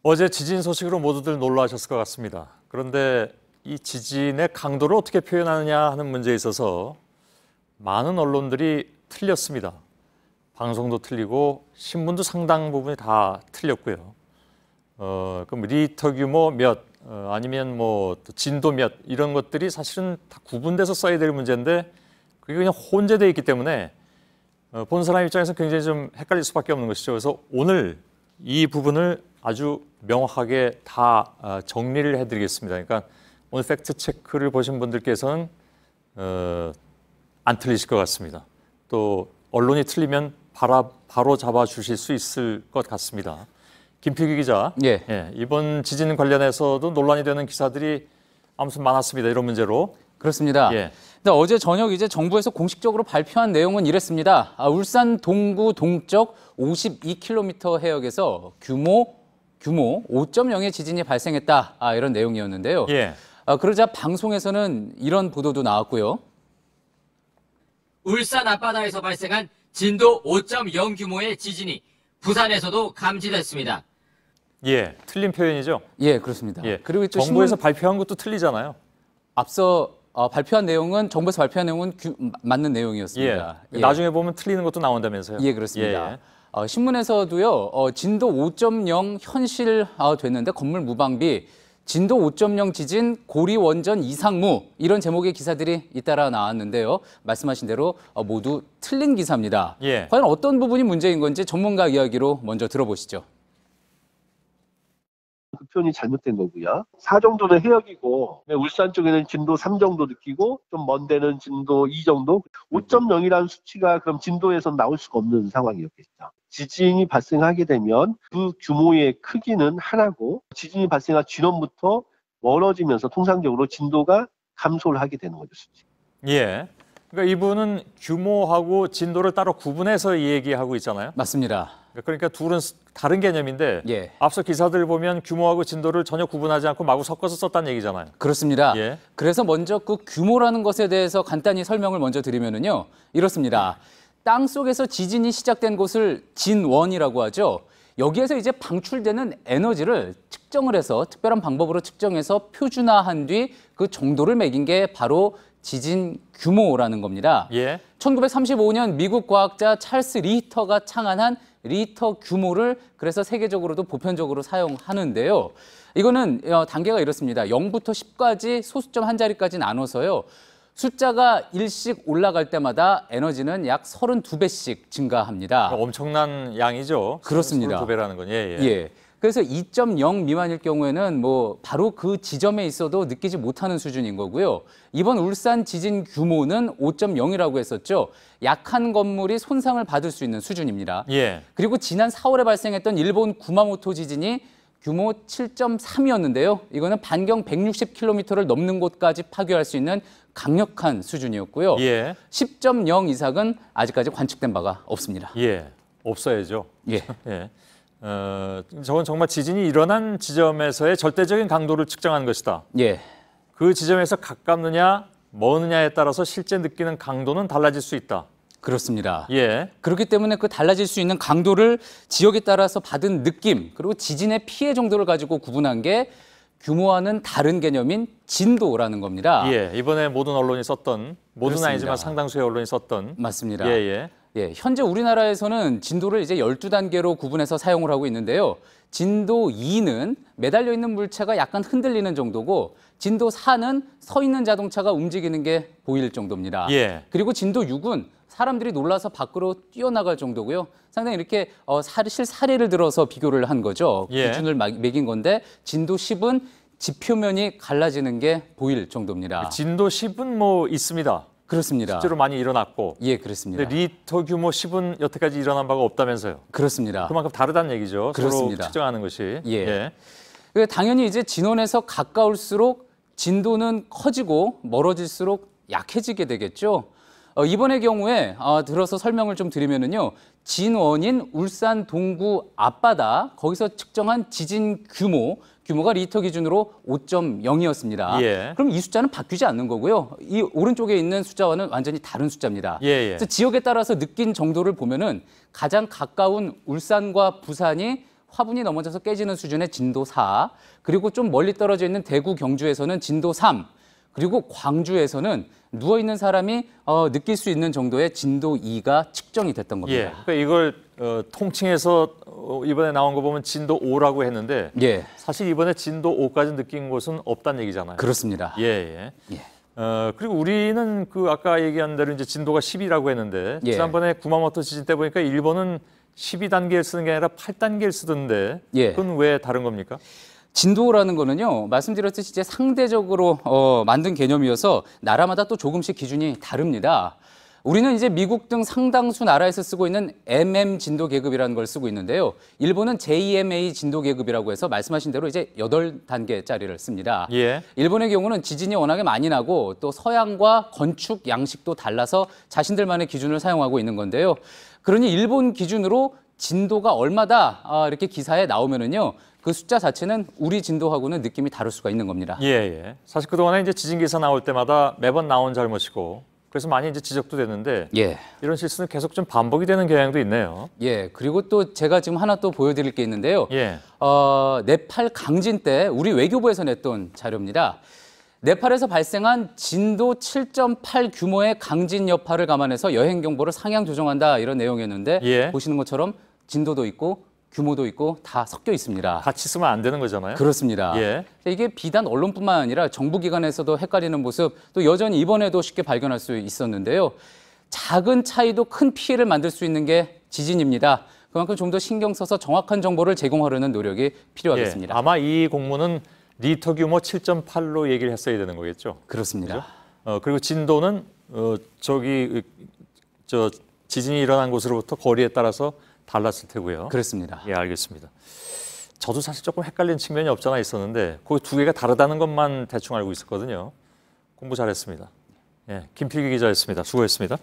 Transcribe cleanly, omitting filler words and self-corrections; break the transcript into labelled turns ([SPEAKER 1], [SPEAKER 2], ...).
[SPEAKER 1] 어제 지진 소식으로 모두들 놀라셨을 것 같습니다. 그런데 이 지진의 강도를 어떻게 표현하느냐 하는 문제에 있어서 많은 언론들이 틀렸습니다. 방송도 틀리고 신문도 상당 부분이 다 틀렸고요. 그럼 리터 규모 몇 아니면 뭐 진도 몇 이런 것들이 사실은 다 구분돼서 써야 될 문제인데 그게 그냥 혼재되어 있기 때문에 본 사람 입장에서 굉장히 좀 헷갈릴 수밖에 없는 것이죠. 그래서 오늘 이 부분을 아주 명확하게 다 정리를 해드리겠습니다. 그러니까 오늘 팩트 체크를 보신 분들께서는 안 틀리실 것 같습니다. 또 언론이 틀리면 바로 잡아주실 수 있을 것 같습니다. 김필기 기자,
[SPEAKER 2] 예,
[SPEAKER 1] 이번 지진 관련해서도 논란이 되는 기사들이 아무튼 많았습니다. 이런 문제로.
[SPEAKER 2] 그렇습니다.
[SPEAKER 1] 예.
[SPEAKER 2] 근데 어제 저녁 이제 정부에서 공식적으로 발표한 내용은 이랬습니다. 울산 동구 동쪽 52km 해역에서 규모 5.0의 지진이 발생했다. 이런 내용이었는데요.
[SPEAKER 1] 예.
[SPEAKER 2] 그러자 방송에서는 이런 보도도 나왔고요.
[SPEAKER 3] 울산 앞바다에서 발생한 진도 5.0 규모의 지진이 부산에서도 감지됐습니다.
[SPEAKER 1] 예, 틀린 표현이죠.
[SPEAKER 2] 예, 그렇습니다.
[SPEAKER 1] 예.
[SPEAKER 2] 그리고 또
[SPEAKER 1] 정부에서 발표한 것도 틀리잖아요.
[SPEAKER 2] 앞서 발표한 내용은 정부에서 발표한 내용은 맞는 내용이었습니다.
[SPEAKER 1] 예. 나중에 보면 틀리는 것도 나온다면서요.
[SPEAKER 2] 예, 그렇습니다.
[SPEAKER 1] 예.
[SPEAKER 2] 신문에서도요, 진도 5.0 현실 됐는데 건물 무방비, 진도 5.0 지진 고리 원전 이상무 이런 제목의 기사들이 잇따라 나왔는데요. 말씀하신 대로 모두 틀린 기사입니다.
[SPEAKER 1] 예.
[SPEAKER 2] 과연 어떤 부분이 문제인 건지 전문가 이야기로 먼저 들어보시죠.
[SPEAKER 4] 그 표현이 잘못된 거고요. 4 정도는 해역이고 울산 쪽에는 진도 3 정도 느끼고 좀 먼 데는 진도 2 정도. 5.0이라는 수치가 그럼 진도에서 나올 수가 없는 상황이었겠죠. 지진이 발생하게 되면 그 규모의 크기는 하나고 지진이 발생한 진원부터 멀어지면서 통상적으로 진도가 감소를 하게 되는 거죠. 수치.
[SPEAKER 1] 예. 그러니까 이분은 규모하고 진도를 따로 구분해서 얘기하고 있잖아요.
[SPEAKER 2] 맞습니다.
[SPEAKER 1] 그러니까 둘은 다른 개념인데
[SPEAKER 2] 예.
[SPEAKER 1] 앞서 기사들 보면 규모하고 진도를 전혀 구분하지 않고 마구 섞어서 썼다는 얘기잖아요.
[SPEAKER 2] 그렇습니다.
[SPEAKER 1] 예.
[SPEAKER 2] 그래서 먼저 그 규모라는 것에 대해서 간단히 설명을 먼저 드리면요. 이렇습니다. 땅 속에서 지진이 시작된 곳을 진원이라고 하죠. 여기에서 이제 방출되는 에너지를 측정을 해서 특별한 방법으로 측정해서 표준화한 뒤 그 정도를 매긴 게 바로 지진 규모라는 겁니다.
[SPEAKER 1] 예.
[SPEAKER 2] 1935년 미국 과학자 찰스 리히터가 창안한 리히터 규모를 그래서 세계적으로도 보편적으로 사용하는데요. 이거는 단계가 이렇습니다. 0부터 10까지 소수점 한 자리까지 나눠서요. 숫자가 1씩 올라갈 때마다 에너지는 약 32배씩 증가합니다.
[SPEAKER 1] 엄청난 양이죠.
[SPEAKER 2] 그렇습니다.
[SPEAKER 1] 32배라는 건. 예.
[SPEAKER 2] 예. 그래서 2.0 미만일 경우에는 뭐 바로 그 지점에 있어도 느끼지 못하는 수준인 거고요. 이번 울산 지진 규모는 5.0이라고 했었죠. 약한 건물이 손상을 받을 수 있는 수준입니다.
[SPEAKER 1] 예.
[SPEAKER 2] 그리고 지난 4월에 발생했던 일본 구마모토 지진이 규모 7.3이었는데요. 이거는 반경 160km를 넘는 곳까지 파괴할 수 있는 강력한 수준이었고요.
[SPEAKER 1] 예.
[SPEAKER 2] 10.0 이상은 아직까지 관측된 바가 없습니다.
[SPEAKER 1] 예. 없어야죠.
[SPEAKER 2] 예.
[SPEAKER 1] 예. 저건 정말 지진이 일어난 지점에서의 절대적인 강도를 측정한 것이다.
[SPEAKER 2] 예.
[SPEAKER 1] 그 지점에서 가깝느냐, 머느냐에 따라서 실제 느끼는 강도는 달라질 수 있다.
[SPEAKER 2] 그렇습니다.
[SPEAKER 1] 예.
[SPEAKER 2] 그렇기 때문에 그 달라질 수 있는 강도를 지역에 따라서 받은 느낌, 그리고 지진의 피해 정도를 가지고 구분한 게 규모와는 다른 개념인 진도라는 겁니다.
[SPEAKER 1] 예. 이번에 모든 언론이 썼던, 모든
[SPEAKER 2] 그렇습니다.
[SPEAKER 1] 아니지만 상당수의 언론이 썼던.
[SPEAKER 2] 맞습니다.
[SPEAKER 1] 예.
[SPEAKER 2] 현재 우리나라에서는 진도를 이제 12단계로 구분해서 사용을 하고 있는데요. 진도 2는 매달려 있는 물체가 약간 흔들리는 정도고 진도 4는 서 있는 자동차가 움직이는 게 보일 정도입니다.
[SPEAKER 1] 예.
[SPEAKER 2] 그리고 진도 6은 사람들이 놀라서 밖으로 뛰어나갈 정도고요. 상당히 이렇게 실사례를 들어서 비교를 한 거죠.
[SPEAKER 1] 예.
[SPEAKER 2] 기준을 매긴 건데 진도 10은 지표면이 갈라지는 게 보일 정도입니다.
[SPEAKER 1] 진도 10은 뭐 있습니다.
[SPEAKER 2] 그렇습니다.
[SPEAKER 1] 실제로 많이 일어났고.
[SPEAKER 2] 예, 그렇습니다.
[SPEAKER 1] 근데 리터 규모 10은 여태까지 일어난 바가 없다면서요.
[SPEAKER 2] 그렇습니다.
[SPEAKER 1] 그만큼 다르다는 얘기죠.
[SPEAKER 2] 그렇습니다.
[SPEAKER 1] 서로 측정하는 것이.
[SPEAKER 2] 예. 당연히 이제 진원에서 가까울수록 진도는 커지고 멀어질수록 약해지게 되겠죠. 이번의 경우에 들어서 설명을 좀 드리면은요. 진원인 울산 동구 앞바다 거기서 측정한 지진 규모가 리터 기준으로 5.0이었습니다.
[SPEAKER 1] 예.
[SPEAKER 2] 그럼 이 숫자는 바뀌지 않는 거고요. 이 오른쪽에 있는 숫자와는 완전히 다른 숫자입니다.
[SPEAKER 1] 예.
[SPEAKER 2] 그래서 지역에 따라서 느낀 정도를 보면은 가장 가까운 울산과 부산이 화분이 넘어져서 깨지는 수준의 진도 4, 그리고 좀 멀리 떨어져 있는 대구, 경주에서는 진도 3, 그리고 광주에서는 누워있는 사람이 느낄 수 있는 정도의 진도 2가 측정이 됐던 겁니다.
[SPEAKER 1] 예. 그러니까 이걸 통칭해서 이번에 나온 거 보면 진도 5라고 했는데
[SPEAKER 2] 예,
[SPEAKER 1] 사실 이번에 진도 5까지 느낀 곳은 없다는 얘기잖아요.
[SPEAKER 2] 그렇습니다.
[SPEAKER 1] 예, 예.
[SPEAKER 2] 예.
[SPEAKER 1] 그리고 우리는 그 아까 얘기한 대로 이제 진도가 10이라고 했는데
[SPEAKER 2] 예.
[SPEAKER 1] 지난번에 구마모토 지진 때 보니까 일본은 12단계를 쓰는 게 아니라 8단계를 쓰던데
[SPEAKER 2] 예.
[SPEAKER 1] 그건 왜 다른 겁니까?
[SPEAKER 2] 진도라는 거는요, 말씀드렸듯이 이제 상대적으로 만든 개념이어서 나라마다 또 조금씩 기준이 다릅니다. 우리는 이제 미국 등 상당수 나라에서 쓰고 있는 MM 진도 계급이라는 걸 쓰고 있는데요. 일본은 JMA 진도 계급이라고 해서 말씀하신 대로 이제 8단계짜리를 씁니다.
[SPEAKER 1] 예.
[SPEAKER 2] 일본의 경우는 지진이 워낙에 많이 나고 또 서양과 건축 양식도 달라서 자신들만의 기준을 사용하고 있는 건데요. 그러니 일본 기준으로 진도가 얼마다 이렇게 기사에 나오면은요. 그 숫자 자체는 우리 진도하고는 느낌이 다를 수가 있는 겁니다.
[SPEAKER 1] 예, 예. 사실 그동안에 이제 지진 기사 나올 때마다 매번 나온 잘못이고 그래서 많이 이제 지적도 됐는데
[SPEAKER 2] 예.
[SPEAKER 1] 이런 실수는 계속 좀 반복이 되는 경향도 있네요.
[SPEAKER 2] 예. 그리고 또 제가 지금 하나 또 보여드릴 게 있는데요.
[SPEAKER 1] 예.
[SPEAKER 2] 네팔 강진 때 우리 외교부에서 냈던 자료입니다. 네팔에서 발생한 진도 7.8 규모의 강진 여파를 감안해서 여행 경보를 상향 조정한다 이런 내용이었는데
[SPEAKER 1] 예.
[SPEAKER 2] 보시는 것처럼 진도도 있고 규모도 있고 다 섞여 있습니다.
[SPEAKER 1] 같이 쓰면 안 되는 거잖아요.
[SPEAKER 2] 그렇습니다.
[SPEAKER 1] 예.
[SPEAKER 2] 이게 비단 언론뿐만 아니라 정부기관에서도 헷갈리는 모습 또 여전히 이번에도 쉽게 발견할 수 있었는데요. 작은 차이도 큰 피해를 만들 수 있는 게 지진입니다. 그만큼 좀 더 신경 써서 정확한 정보를 제공하려는 노력이 필요하겠습니다.
[SPEAKER 1] 예. 아마 이 공문은 리터 규모 7.8로 얘기를 했어야 되는 거겠죠.
[SPEAKER 2] 그렇습니다.
[SPEAKER 1] 그리고 진도는 저 지진이 일어난 곳으로부터 거리에 따라서 달랐을 테고요.
[SPEAKER 2] 그렇습니다.
[SPEAKER 1] 예, 알겠습니다. 저도 사실 조금 헷갈린 측면이 없잖아 있었는데 그 두 개가 다르다는 것만 대충 알고 있었거든요. 공부 잘했습니다. 예, 김필기 기자였습니다. 수고했습니다.